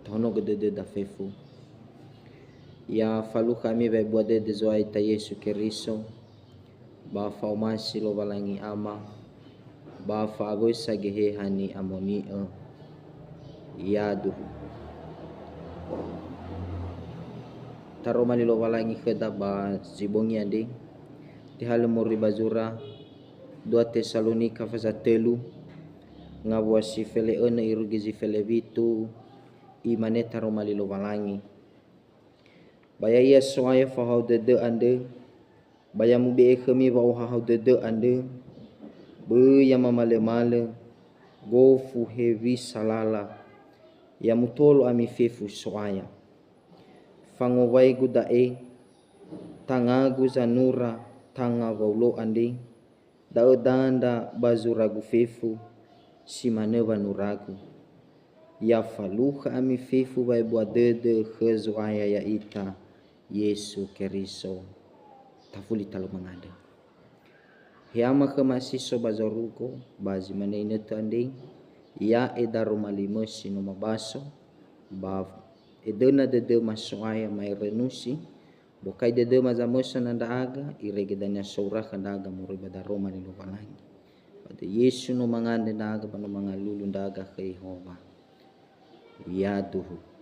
tono gede da fefu. Ya falu kami bai buat de zoai ta Yesu Keriso. Ba fa masi lo balangi ama. Ba fa agoi sagehe hani amoni ya duhu. Taro mali lo balangi keda ba zibongi ande. Ti halemuri bazura 2 Tesalonika pasal 3 ngabua si fele ene irugi si fele vitu imane taro mali lo balangi. Baya ia soaya fahau dede ande. Baya mubi ekemi ba hau dede ande. Be ya mamale gofu hevi salala. Ya mutolo ami fefu soaya. Fangowai gudae tangagu zanura tanga waulo ande. Dao danda bazuragu fefu simaneva nuragu. Ya faluha ami fefu bai buat dede kezuaya ya ita Yesu Keriso tafuli talo mangada. Hiama ke masiso bazaruko bazi mana inetu ande ya edaro malimo sino mabaso ba edena dede masoaya mai renusi bokai dede mazamosa nanda aga iregedanya saura kandaga muriba daroma ni lupalangi. Pada Yesu no mangande naga pano mangalulu ndaga ke Yehova. Ya duhu.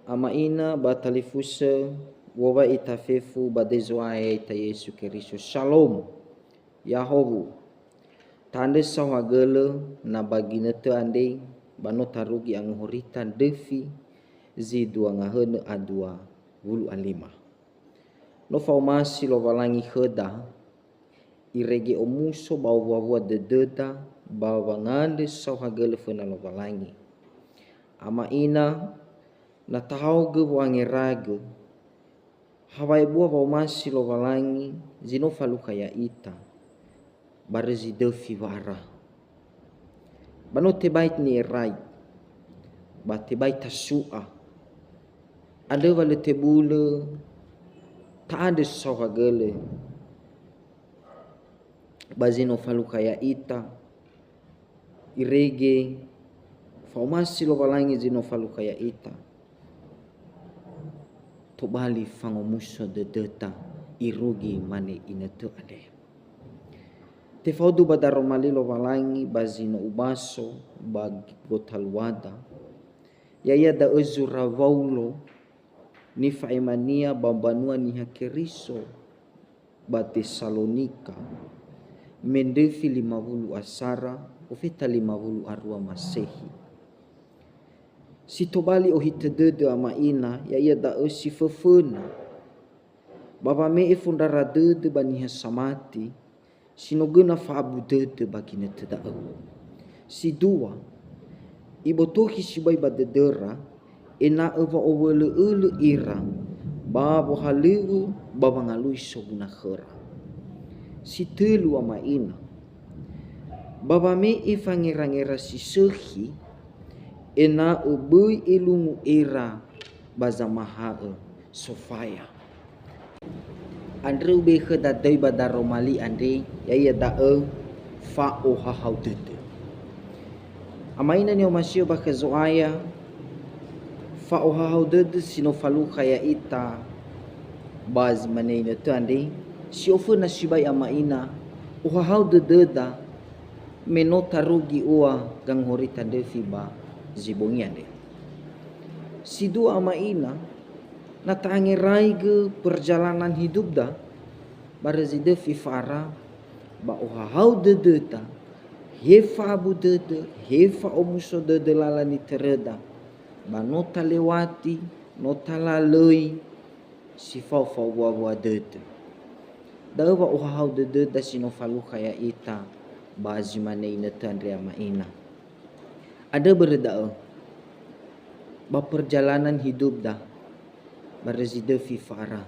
Ama ina batalifusa wawa itafefu badezoaya ita Yesu Keriso. Shalom. Yahobu. Tande sawagele na bagina te ande bano tarugi ang horitan defi zidua ngahene adua wulu alima. No faumasi lo walangi heda irege omuso bawa dededa bawa ngande sawagele fena lo walangi. Ama ina na tahau ge wangi ragu hawai buah bau masi lo walangi zino falu kaya ita barezi defi wara bano tebait ni erai ba tebait tasua ada wale tebule ta ada sawagele bazino falu kaya ita irege faumasi lo walangi zino falu kaya ita tobali fangomuso dedeta irugi mane inetu ade. Te faudu badaro malilo walangi bazino ubaso bagi gotalwada. Yaya da uzura waulo ni faimania bambanua ni Keriso ba Tesalonika mendefi 50 asara ofeta 50 arua masehi. Si tobali ohitedede ama ina ya ia da si fefena baba me fundara dede baniha samati sinogena faabu dede bakine teda si dua ibotohi si bai badedera ena eva owele ira babo haliu baba ngalui sobuna khera si telu ama ina baba me ifangira si sehi ena ubui ilungu era bazamaha sofaya andre ube khada dai badaro mali ande ya da fa oha haudete amaina ni omasio bakazoaya fa oha haudete sino falu kaya ita baz maneina tu ande si ofu na sibai amaina oha haudete da menota rugi ua gang horita devi ba zibongi ande. Si dua ama ina na tangerai ge perjalanan hidup da barazide fifara ba ohau dedeta hefa abu dede hefa omuso dede lalani tereda ba nota lewati nota laloi si fau buah dede da ba ohau dede da sino falu kaya ita ba zimane ina tandre ama ina. Ada berda ba perjalanan hidup dah berzida fifara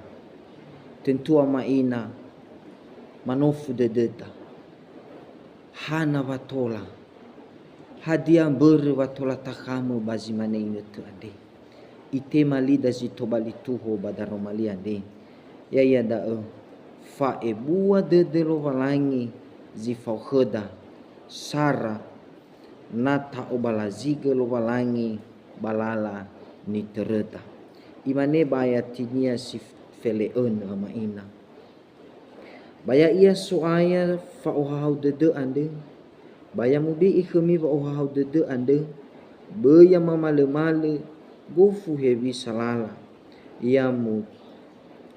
tentu ama ina manofu dedeta hana watola hadia ber watola takamu bazimane ina tu ade ite malida zitobali tuho badaro mali ade ya da fa ebua dedelo walangi zifau kheda sara nata obalaziga lovalangi balala ni tereta. Imane baya tinia si feleun ama ina. Baya ia soaya fa ohau dede ande. Baya mubi ikemi fa ohau dede ande. Baya mamale-male gofu hevi salala. Ia mu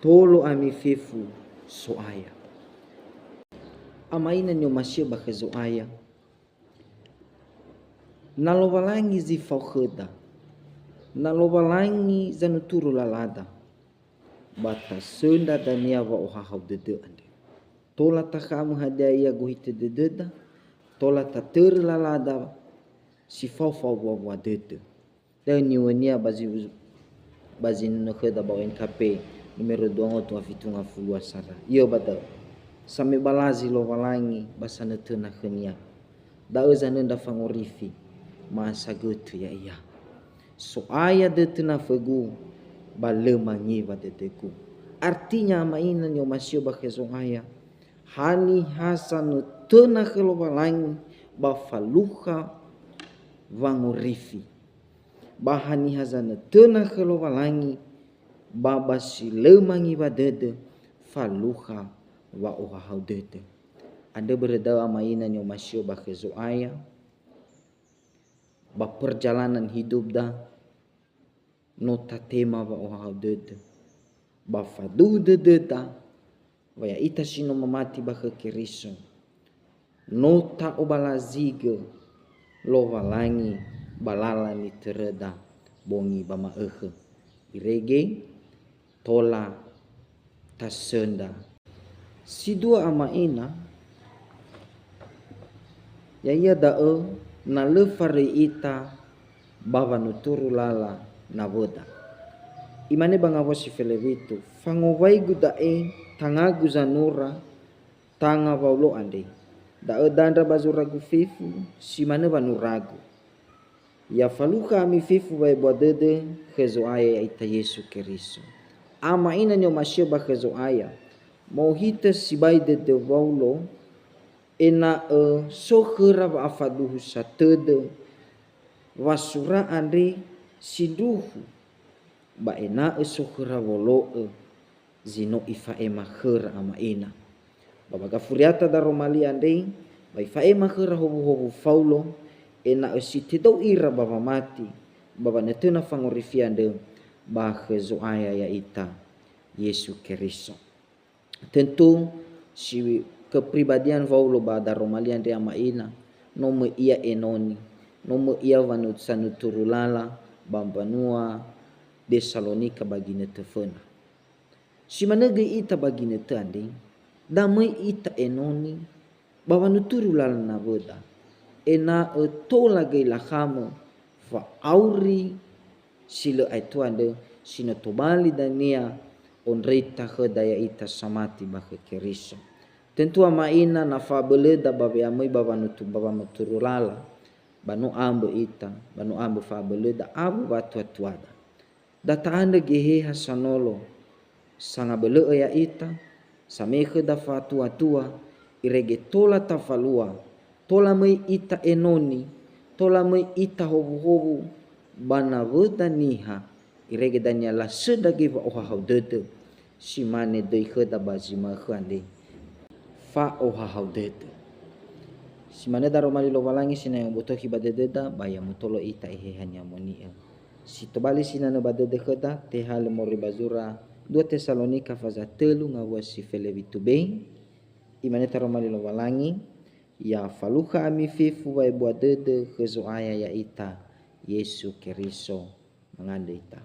tolo ami fefu soaya. Amaina nyo masya baka zoaya. Nalovalangi zi faukheda. Nalovalangi zanuturu lalada. Bata senda dania wa ohau dede ande. Tola takamu hadaya gohite dededa. Tola tater lalada si fau wa dede. Dan niwania bazi nukheda bawa NKP numero 2 tu afitunga fulua sara. Iyo bata same balazi lovalangi basana tena khenia. Da zanenda fangorifi masa getu ya iya. Soaya detena fegu balemangi badeteku. Artinya maina nyo masyo bakezo aya. Hani hasan tena kelovalangi bafaluha vangorifi. Bahani hazana tena kelovalangi babasi lemangi badede faluha wa ohau dede. Ada berdawa maina nyo masyo bakezo aya. Perjalanan hidup dah nota tema wa ohau dede. Bafadu dede ta waya ita sino mamati baka keriso. Nota obalaziga lovalangi balala ni tereda bongi bama irege tola tasenda. Si dua ama ina yaya da'e na lefare ita bava nuturu lala na voda. Imane bangawa si felevitu fangovai gudae tangagu zanura tanga vaulo ande. Da'e dandra bazuragu fifu si mane banuragu. Ya faluka ami fifu vai bodede kezo aya ita Yesu Keriso. Ama ina nyo masyo ba kezo aya. Mau hita si bai dede vaulo ena sokhera wa afaduhu satede wasura ande siduhu ba ena sokhera wolo zino ifa ema khera ama ina. Babaga furiata da romali ande ba ifa ema khera hobu faulo ena sitidau ira baba mati baba netena fangorifi ande ba kezo aya ya ita Yesu Keriso. Tentu si kepribadian vaulo bada romalian dia maina nomo ia enoni nomo ia vanut sanuturulala bambanua Tesalonika bagine tefena. Si manege ita bagine tande damai ita enoni bawa nuturulala na boda ena tola gaila khamo fa auri sila aituande sina tobali dania onreita khedaya ita samati baka Keriso. Tentu amaina na fabeleda babe amai baba nuturulala banu ambe ita banu ambe fabeleda abu batu atuada. Data anda gehe hasanolo sanga bele ya ita samekhe da fatua tua irege tola tafalua tola mai ita enoni tola mai ita hobu bana veda niha irege danya la sedage va ohau dede simane dei kheda bazima khande fa ohau dede simane daro mali lo walangi sina yang botohi badededa baya mutolo ita hanya monia si tobali sina na badede kheda tehale mori bazura 2 Tesalonika faza telu ngawa si felevitu be imane taro mali lo walangi ya faluka ami fifu wa buadede kezo aya ya ita Yesu Keriso mangande ita.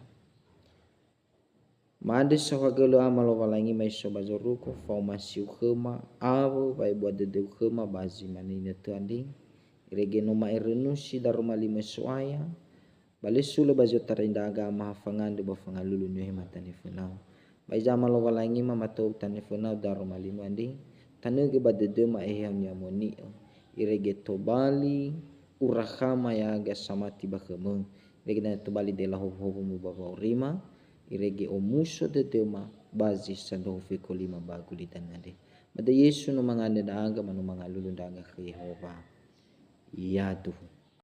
Mande sawagelo amalo walangi mai sobazoruko fa masiu khema awo vai buadede khema bazi manine tandi rege no maerenusi darumali mesoaya balesu le bazo tarinda agama hafangande bafangalulu no hematane funau bai jamalo walangi mama tau tane funau darumali mandi tanege badede ma eham yamoni irege tobali urahama ya aga samati bakemeng irege na tobali de la hobu mu baba urima irege omuso de tema bazi sando fiko 5 baguli tanade bada Yesu no mangande daga manu mangalulu daga ke Yehova yadu